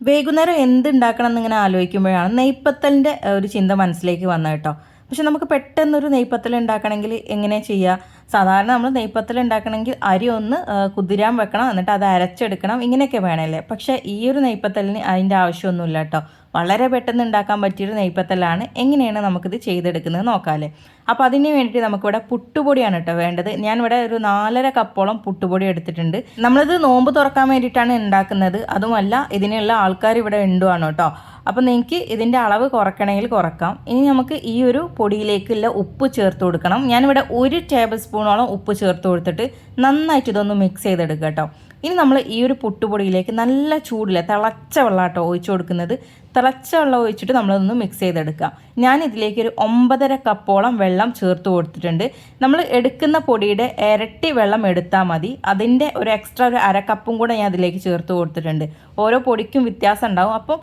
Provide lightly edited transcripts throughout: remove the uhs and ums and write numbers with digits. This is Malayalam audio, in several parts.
വൈകുന്നേരം എന്തുണ്ടാക്കണം എന്നിങ്ങനെ ആലോചിക്കുമ്പോഴാണ് നെയ്പ്പത്തലിൻ്റെ ഒരു ചിന്ത മനസ്സിലേക്ക് വന്നത് കേട്ടോ. പക്ഷെ നമുക്ക് പെട്ടെന്നൊരു നെയ്പ്പത്തൽ ഉണ്ടാക്കണമെങ്കിൽ എങ്ങനെ ചെയ്യുക? സാധാരണ നമ്മൾ നെയ്പ്പത്തൽ ഉണ്ടാക്കണമെങ്കിൽ അരി ഒന്ന് കുതിരാൻ വെക്കണം, എന്നിട്ട് അത് അരച്ചെടുക്കണം, ഇങ്ങനെയൊക്കെ വേണമല്ലേ. പക്ഷേ ഈ ഒരു നെയ്പ്പത്തലിന് അതിൻ്റെ ആവശ്യമൊന്നുമില്ല കേട്ടോ. വളരെ പെട്ടെന്ന് ഉണ്ടാക്കാൻ പറ്റിയൊരു നെയ്പ്പത്തലാണ്. എങ്ങനെയാണ് നമുക്കിത് ചെയ്തെടുക്കുന്നത് നോക്കാമല്ലേ. അപ്പോൾ അതിന് വേണ്ടിയിട്ട് നമുക്കിവിടെ പുട്ടുപൊടിയാണ് കേട്ടോ വേണ്ടത്. ഞാനിവിടെ ഒരു 4.5 കപ്പോളം പുട്ടുപൊടി എടുത്തിട്ടുണ്ട്. നമ്മളിത് നോമ്പ് തുറക്കാൻ വേണ്ടിയിട്ടാണ് ഉണ്ടാക്കുന്നത്. അതുമല്ല, ഇതിനുള്ള ആൾക്കാർ ഇവിടെ ഉണ്ടുവാണ് കേട്ടോ. അപ്പോൾ നിങ്ങൾക്ക് ഇതിൻ്റെ അളവ് കുറയ്ക്കണമെങ്കിൽ കുറക്കാം. ഇനി നമുക്ക് ഈ ഒരു പൊടിയിലേക്കുള്ള ഉപ്പ് ചേർത്ത് കൊടുക്കണം. ഞാനിവിടെ 1 ടേബിൾ സ്പൂണോളം ഉപ്പ് ചേർത്ത് കൊടുത്തിട്ട് നന്നായിട്ട് ഇതൊന്ന് മിക്സ് ചെയ്തെടുക്കുക കേട്ടോ. ഇനി നമ്മൾ ഈ ഒരു പുട്ടുപൊടിയിലേക്ക് നല്ല ചൂടില്ല തിളച്ച വെള്ളം കേട്ടോ ഒഴിച്ചു കൊടുക്കുന്നത്. തിളച്ച വെള്ളം ഒഴിച്ചിട്ട് നമ്മളതൊന്ന് മിക്സ് ചെയ്തെടുക്കാം. ഞാൻ ഇതിലേക്ക് ഒരു 9.5 കപ്പോളം വെള്ളം ചേർത്ത് കൊടുത്തിട്ടുണ്ട്. നമ്മൾ എടുക്കുന്ന പൊടിയുടെ ഇരട്ടി വെള്ളം എടുത്താൽ മതി. അതിൻ്റെ ഒരു എക്സ്ട്രാ ഒരു 1/2 കപ്പും കൂടെ ഞാൻ അതിലേക്ക് ചേർത്ത് കൊടുത്തിട്ടുണ്ട്. ഓരോ പൊടിക്കും വ്യത്യാസം ഉണ്ടാവും. അപ്പം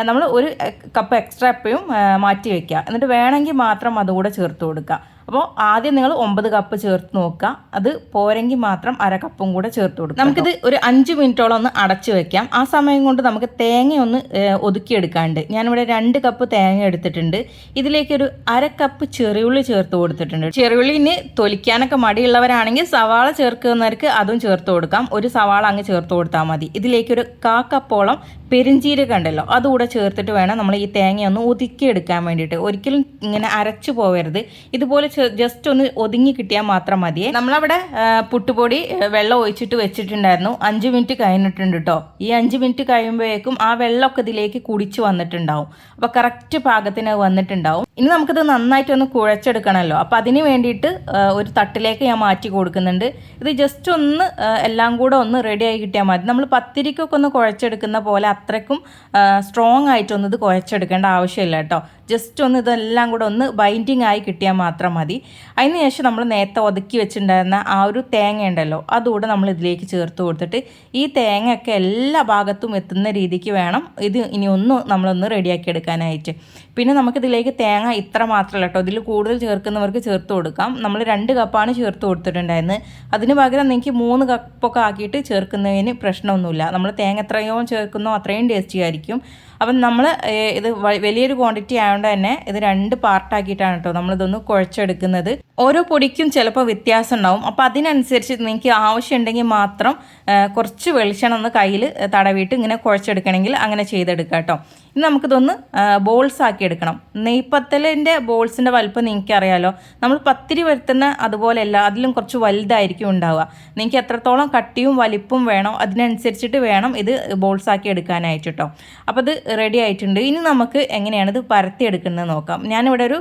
നമ്മൾ 1 കപ്പ് എക്സ്ട്രാ എപ്പോഴും മാറ്റി വയ്ക്കുക. എന്നിട്ട് വേണമെങ്കിൽ മാത്രം അതുകൂടെ ചേർത്ത് കൊടുക്കുക. അപ്പോൾ ആദ്യം നിങ്ങൾ 9 കപ്പ് ചേർത്ത് നോക്കുക. അത് പോരെങ്കിൽ മാത്രം 1/2 കപ്പും കൂടെ ചേർത്ത് കൊടുക്കുക. നമുക്കിത് ഒരു 5 മിനിറ്റോളം ഒന്ന് അടച്ചു വെക്കാം. ആ സമയം കൊണ്ട് നമുക്ക് തേങ്ങ ഒന്ന് ഒതുക്കിയെടുക്കാണ്ട്. ഞാനിവിടെ 2 കപ്പ് തേങ്ങ എടുത്തിട്ടുണ്ട്. ഇതിലേക്ക് ഒരു 1/2 കപ്പ് ചെറിയുള്ളി ചേർത്ത് കൊടുത്തിട്ടുണ്ട്. ചെറിയുള്ളിന് തൊലിക്കാനൊക്കെ മടിയുള്ളവരാണെങ്കിൽ സവാള ചേർക്കുന്നവർക്ക് അതും ചേർത്ത് കൊടുക്കാം. ഒരു സവാള അങ്ങ് ചേർത്ത് കൊടുത്താൽ മതി. ഇതിലേക്ക് ഒരു 1/4 കപ്പോളം പെരിഞ്ചീരകം ഉണ്ടല്ലോ, അതുകൂടെ ചേർത്തിട്ട് വേണം നമ്മൾ ഈ തേങ്ങയൊന്ന് ഒതുക്കിയെടുക്കാൻ വേണ്ടിയിട്ട്. ഒരിക്കലും ഇങ്ങനെ അരച്ചു പോകരുത്. ഇതുപോലെ ജസ്റ്റ് ഒന്ന് ഒതുങ്ങി കിട്ടിയാൽ മാത്രം മതിയേ. നമ്മളവിടെ പുട്ടുപൊടി വെള്ളം ഒഴിച്ചിട്ട് വെച്ചിട്ടുണ്ടായിരുന്നു. 5 മിനിറ്റ് കഴിഞ്ഞിട്ടുണ്ട് കേട്ടോ. ഈ 5 മിനിറ്റ് കഴിയുമ്പോഴേക്കും ആ വെള്ളമൊക്കെ ഇതിലേക്ക് കുടിച്ച് വന്നിട്ടുണ്ടാവും. അപ്പോൾ കറക്റ്റ് പാകത്തിന് വന്നിട്ടുണ്ടാവും. ഇനി നമുക്കിത് നന്നായിട്ടൊന്ന് കുഴച്ചെടുക്കണമല്ലോ. അപ്പോൾ അതിന് വേണ്ടിയിട്ട് ഒരു തട്ടിലേക്ക് ഞാൻ മാറ്റി കൊടുക്കുന്നുണ്ട്. ഇത് ജസ്റ്റ് ഒന്ന് എല്ലാം കൂടെ ഒന്ന് റെഡി ആയി കിട്ടിയാൽ മതി. നമ്മൾ പത്തിരിക്കൊക്കെ ഒന്ന് കുഴച്ചെടുക്കുന്ന പോലെ അത്രയ്ക്കും സ്ട്രോങ് ആയിട്ടൊന്നും ഇത് കുഴച്ചെടുക്കേണ്ട ആവശ്യമില്ല കേട്ടോ. ജസ്റ്റ് ഒന്ന് ഇതെല്ലാം കൂടെ ഒന്ന് ബൈൻഡിങ് ആയി കിട്ടിയാൽ മാത്രം മതി. അതിന് ശേഷം നമ്മൾ നേരത്തെ ഒതുക്കി വെച്ചിട്ടുണ്ടായിരുന്ന ആ ഒരു തേങ്ങ ഉണ്ടല്ലോ, അതുകൂടെ നമ്മൾ ഇതിലേക്ക് ചേർത്ത് കൊടുത്തിട്ട് ഈ തേങ്ങയൊക്കെ എല്ലാ ഭാഗത്തും എത്തുന്ന രീതിക്ക് വേണം ഇത് ഇനി നമ്മളൊന്ന് റെഡിയാക്കി എടുക്കാനായിട്ട്. പിന്നെ നമുക്കിതിലേക്ക് തേങ്ങ ഇത്ര മാത്രമല്ല കേട്ടോ, ഇതിൽ കൂടുതൽ ചേർക്കുന്നവർക്ക് ചേർത്ത് കൊടുക്കാം. നമ്മൾ 2 കപ്പാണ് ചേർത്ത് കൊടുത്തിട്ടുണ്ടായിരുന്നത്. അതിന് പകരം നിങ്ങൾക്ക് 3 കപ്പൊക്കെ ആക്കിയിട്ട് ചേർക്കുന്നതിന് പ്രശ്നമൊന്നുമില്ല. നമ്മൾ തേങ്ങ എത്രയോ ചേർക്കുന്നോ അത്രയും ടേസ്റ്റി ആയിരിക്കും. അപ്പം നമ്മൾ ഇത് വലിയൊരു ക്വാണ്ടിറ്റി ആയതുകൊണ്ട് തന്നെ ഇത് 2 പാർട്ടാക്കിയിട്ടാണ് കേട്ടോ നമ്മളിതൊന്ന് കുഴച്ചെടുക്കുന്നത്. ഓരോ പൊടിക്കും ചിലപ്പോൾ വ്യത്യാസം ഉണ്ടാവും. അപ്പോൾ അതിനനുസരിച്ച് നിങ്ങൾക്ക് ആവശ്യമുണ്ടെങ്കിൽ മാത്രം കുറച്ച് വെളിച്ചെണ്ണ ഒന്ന് കയ്യിൽ തടവിയിട്ട് ഇങ്ങനെ കുഴച്ചെടുക്കണമെങ്കിൽ അങ്ങനെ ചെയ്തെടുക്കാം കേട്ടോ. ഇനി നമുക്കിതൊന്ന് ബോൾസ് ആക്കി എടുക്കണം. നെയ്പ്പത്തലിൻ്റെ ബോൾസിൻ്റെ വലുപ്പം നിങ്ങൾക്ക് അറിയാമല്ലോ. നമ്മൾ പത്തിരി വരുത്തുന്ന അതുപോലെയല്ല, അതിലും കുറച്ച് വലുതായിരിക്കും ഉണ്ടാവുക. നിങ്ങൾക്ക് എത്രത്തോളം കട്ടിയും വലിപ്പവും വേണോ അതിനനുസരിച്ചിട്ട് വേണം ഇത് ബോൾസ് ആക്കി എടുക്കാനായിട്ട് കേട്ടോ. അപ്പോൾ ഇത് റെഡി ആയിട്ടുണ്ട്. ഇനി നമുക്ക് എങ്ങനെയാണ് ഇത് പരത്തിയെടുക്കുന്നത് നോക്കാം. ഞാനിവിടെ ഒരു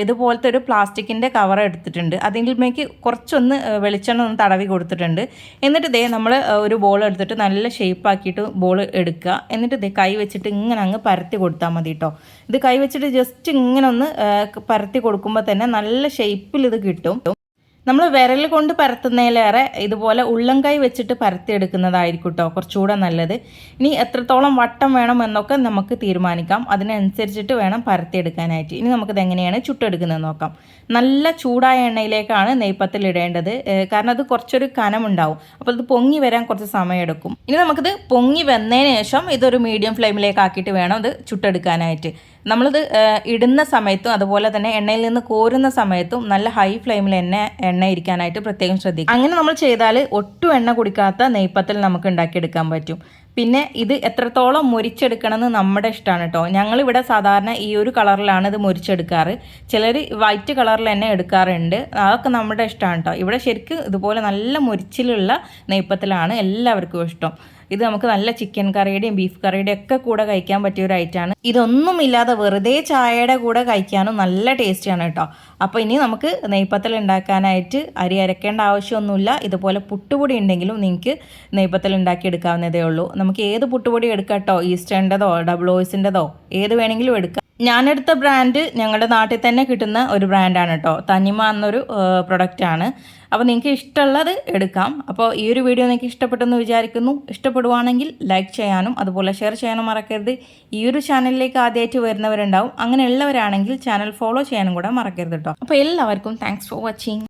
ഇതുപോലത്തെ ഒരു പ്ലാസ്റ്റിക്കിൻ്റെ കവർ എടുത്തിട്ടുണ്ട്. അതിലേക്ക് കുറച്ചൊന്ന് വെളിച്ചെണ്ണ ഒന്ന് തടവി കൊടുത്തിട്ടുണ്ട്. എന്നിട്ട് ഇതേ നമ്മൾ ഒരു ബോൾ എടുത്തിട്ട് നല്ല ഷേപ്പാക്കിയിട്ട് ബോൾ എടുക്കുക. എന്നിട്ട് ഇതേ കൈ വെച്ചിട്ട് ഇങ്ങനെ അങ്ങ് പരത്തി കൊടുത്താൽ മതി കേട്ടോ. ഇത് കൈ വെച്ചിട്ട് ജസ്റ്റ് ഇങ്ങനെ ഒന്ന് പരത്തി കൊടുക്കുമ്പോൾ തന്നെ നല്ല ഷേപ്പിൽ ഇത് കിട്ടും. നമ്മൾ വിരൽ കൊണ്ട് പരത്തുന്നതിലേറെ ഇതുപോലെ ഉള്ളംകൈ വെച്ചിട്ട് പരത്തിയെടുക്കുന്നതായിരിക്കും കേട്ടോ കുറച്ചുകൂടെ നല്ലത്. ഇനി എത്രത്തോളം വട്ടം വേണം എന്നൊക്കെ നമുക്ക് തീരുമാനിക്കാം. അതിനനുസരിച്ചിട്ട് വേണം പരത്തിയെടുക്കാനായിട്ട്. ഇനി നമുക്കിത് എങ്ങനെയാണ് ചുട്ടെടുക്കുന്നത് നോക്കാം. നല്ല ചൂടായ എണ്ണയിലേക്കാണ് നെയ്പ്പത്തിൽ ഇടേണ്ടത്. കാരണം അത് കുറച്ചൊരു കനമുണ്ടാവും. അപ്പോൾ ഇത് പൊങ്ങി വരാൻ കുറച്ച് സമയമെടുക്കും. ഇനി നമുക്കിത് പൊങ്ങി വന്നതിന് ശേഷം ഇതൊരു മീഡിയം ഫ്ലെയിമിലേക്ക് ആക്കിയിട്ട് വേണം ഇത് ചുട്ടെടുക്കാനായിട്ട്. നമ്മളിത് ഇടുന്ന സമയത്തും അതുപോലെ തന്നെ എണ്ണയിൽ നിന്ന് കോരുന്ന സമയത്തും നല്ല ഹൈ ഫ്ലെയിമിൽ എണ്ണ ഇരിക്കാനായിട്ട് പ്രത്യേകം ശ്രദ്ധിക്കും. അങ്ങനെ നമ്മൾ ചെയ്താൽ ഒട്ടും എണ്ണ കുടിക്കാത്ത നെയ്പ്പത്തൽ നമുക്ക് ഉണ്ടാക്കിയെടുക്കാൻ പറ്റും. പിന്നെ ഇത് എത്രത്തോളം മുരിച്ചെടുക്കണമെന്ന് നമ്മുടെ ഇഷ്ടമാണ് കേട്ടോ. ഞങ്ങളിവിടെ സാധാരണ ഈ ഒരു കളറിലാണ് ഇത് മുരിച്ചെടുക്കാറ്. ചിലർ വൈറ്റ് കളറിൽ തന്നെ എടുക്കാറുണ്ട്. അതൊക്കെ നമ്മുടെ ഇഷ്ടമാണ് കേട്ടോ. ഇവിടെ ശരിക്കും ഇതുപോലെ നല്ല മുരിച്ചിലുള്ള നെയ്പ്പത്തലാണ് എല്ലാവർക്കും ഇഷ്ടം. ഇത് നമുക്ക് നല്ല ചിക്കൻ കറിയുടെയും ബീഫ് കറിയുടെയും ഒക്കെ കൂടെ കഴിക്കാൻ പറ്റിയ ഒരു ഐറ്റമാണ്. ഇതൊന്നുമില്ലാതെ വെറുതെ ചായയുടെ കൂടെ കഴിക്കാനും നല്ല ടേസ്റ്റിയാണ് കേട്ടോ. അപ്പോൾ ഇനി നമുക്ക് നെയ്പ്പത്തൽ ഉണ്ടാക്കാനായിട്ട് അരി അരക്കേണ്ട ആവശ്യമൊന്നുമില്ല. ഇതുപോലെ പുട്ടുപൊടി ഉണ്ടെങ്കിലും നിങ്ങൾക്ക് നെയ്പ്പത്തൽ ഉണ്ടാക്കിയെടുക്കാവുന്നതേ ഉള്ളൂ. നമുക്ക് ഏത് പുട്ടുപൊടി എടുക്കാം കേട്ടോ. ഈസ്റ്റേൻ്റെതോ ഡബിൾ ഓയിസിൻ്റെതോ ഏത് വേണമെങ്കിലും എടുക്കാം. ഞാനെടുത്ത ബ്രാൻഡ് ഞങ്ങളുടെ നാട്ടിൽ തന്നെ കിട്ടുന്ന ഒരു ബ്രാൻഡാണ് കേട്ടോ. തനിമ എന്നൊരു പ്രൊഡക്റ്റാണ്. അപ്പോൾ നിങ്ങൾക്ക് ഇഷ്ടമുള്ളത് എടുക്കാം. അപ്പോൾ ഈ ഒരു വീഡിയോ നിങ്ങൾക്ക് ഇഷ്ടപ്പെട്ടെന്ന് വിചാരിക്കുന്നു. ഇഷ്ടപ്പെടുവാണെങ്കിൽ ലൈക്ക് ചെയ്യാനും അതുപോലെ ഷെയർ ചെയ്യാനും മറക്കരുത്. ഈ ഒരു ചാനലിലേക്ക് ആദ്യമായിട്ട് വരുന്നവരുണ്ടാവും. അങ്ങനെയുള്ളവരാണെങ്കിൽ ചാനൽ ഫോളോ ചെയ്യാനും കൂടെ മറക്കരുത് കേട്ടോ. അപ്പോൾ എല്ലാവർക്കും താങ്ക്സ് ഫോർ വാച്ചിങ്.